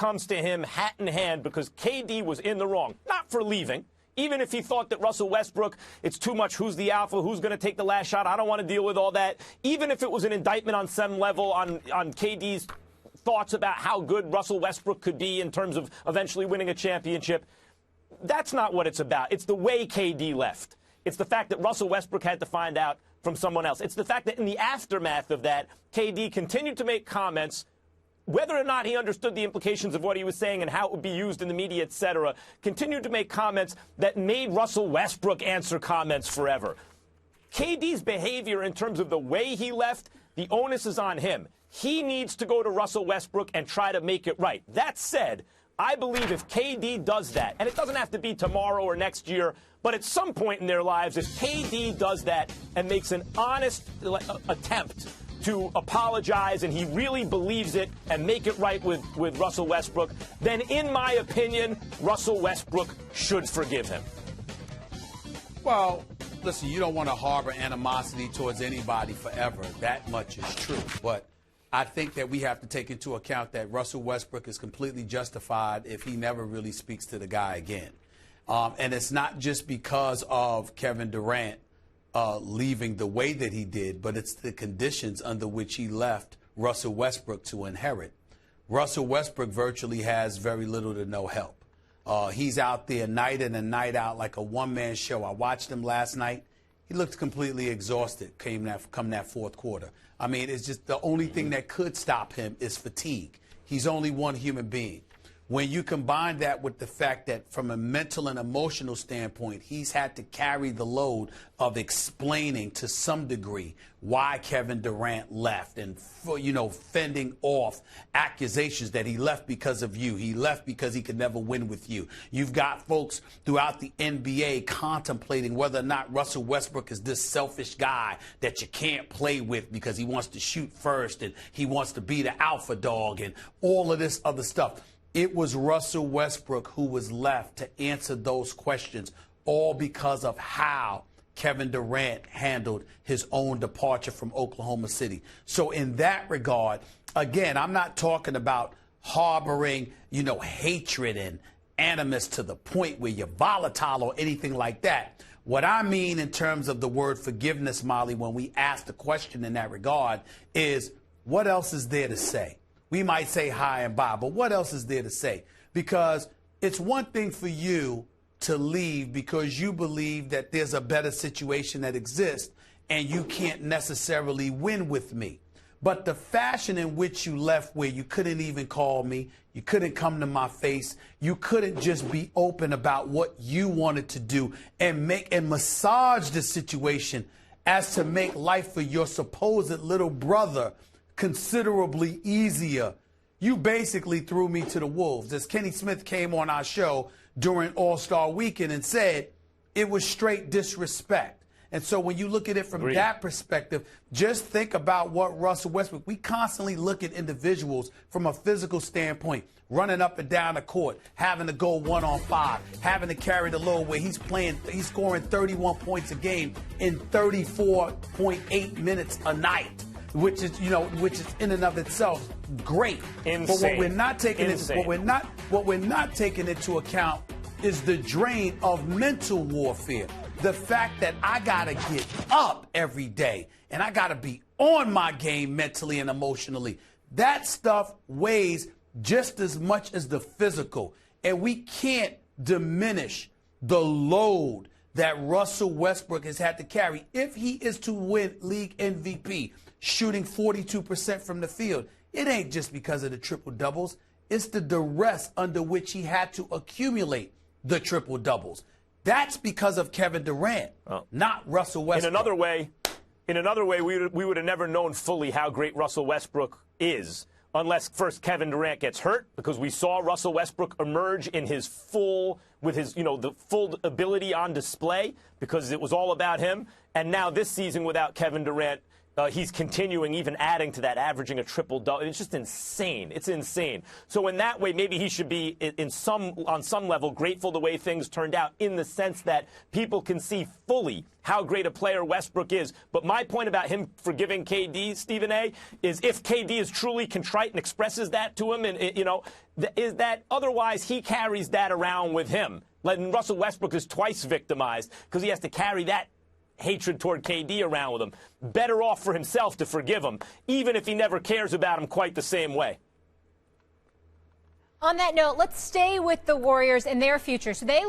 comes to him hat in hand because KD was in the wrong, not for leaving. Even if he thought that Russell Westbrook, it's too much, who's the alpha, who's going to take the last shot, I don't want to deal with all that. Even if it was an indictment on some level on KD's thoughts about how good Russell Westbrook could be in terms of eventually winning a championship, that's not what it's about. It's the way KD left. It's the fact that Russell Westbrook had to find out from someone else. It's the fact that in the aftermath of that, KD continued to make comments, whether or not he understood the implications of what he was saying and how it would be used in the media, et cetera, continued to make comments that made Russell Westbrook answer comments forever. KD's behavior in terms of the way he left, the onus is on him. He needs to go to Russell Westbrook and try to make it right. That said, I believe if KD does that, and it doesn't have to be tomorrow or next year, but at some point in their lives, if KD does that and makes an honest attempt to apologize and he really believes it and make it right with Russell Westbrook, then in my opinion, Russell Westbrook should forgive him. Well, listen, you don't want to harbor animosity towards anybody forever. That much is true. But I think that we have to take into account that Russell Westbrook is completely justified if he never really speaks to the guy again. And it's not just because of Kevin Durant leaving the way that he did, but it's the conditions under which he left Russell Westbrook to inherit. Russell Westbrook virtually has very little to no help. He's out there night in and night out like a one-man show. I watched him last night. He looked completely exhausted come that fourth quarter. I mean, it's just the only thing that could stop him is fatigue. He's only one human being. When you combine that with the fact that from a mental and emotional standpoint, he's had to carry the load of explaining to some degree why Kevin Durant left and, fending off accusations that he left because of you. He left because he could never win with you. You've got folks throughout the NBA contemplating whether or not Russell Westbrook is this selfish guy that you can't play with because he wants to shoot first and he wants to be the alpha dog and all of this other stuff. It was Russell Westbrook who was left to answer those questions, all because of how Kevin Durant handled his own departure from Oklahoma City. So in that regard, again, I'm not talking about harboring, hatred and animus to the point where you're volatile or anything like that. What I mean in terms of the word forgiveness, Molly, when we ask the question in that regard is, what else is there to say? We might say hi and bye, but what else is there to say? Because it's one thing for you to leave because you believe that there's a better situation that exists and you can't necessarily win with me. But the fashion in which you left, where you couldn't even call me, you couldn't come to my face, you couldn't just be open about what you wanted to do and massage the situation as to make life for your supposed little brother considerably easier. You basically threw me to the wolves. As Kenny Smith came on our show during All-Star Weekend and said, it was straight disrespect. And so when you look at it from that perspective, just think about what Russell Westbrook, we constantly look at individuals from a physical standpoint, running up and down the court, having to go 1-on-5, having to carry the load where he's scoring 31 points a game in 34.8 minutes a night. Which is in and of itself great. Insane. But what we're not taking into account is the drain of mental warfare. The fact that I gotta get up every day and I gotta be on my game mentally and emotionally. That stuff weighs just as much as the physical. And we can't diminish the load that Russell Westbrook has had to carry if he is to win league MVP. Shooting 42% from the field. It ain't just because of the triple doubles. It's the duress under which he had to accumulate the triple doubles. That's because of Kevin Durant, not Russell Westbrook. In another way, we would have never known fully how great Russell Westbrook is unless first Kevin Durant gets hurt, because we saw Russell Westbrook emerge in his the full ability on display because it was all about him. And now this season without Kevin Durant, he's continuing, even adding to that, averaging a triple-double. It's just insane. It's insane. So in that way, maybe he should be, on some level, grateful the way things turned out, in the sense that people can see fully how great a player Westbrook is. But my point about him forgiving KD, Stephen A., is if KD is truly contrite and expresses that to him, and is that otherwise he carries that around with him. Like Russell Westbrook is twice victimized because he has to carry that hatred toward KD around with him. Better off for himself to forgive him, even if he never cares about him quite the same way. On that note, let's stay with the Warriors and their future. So they lost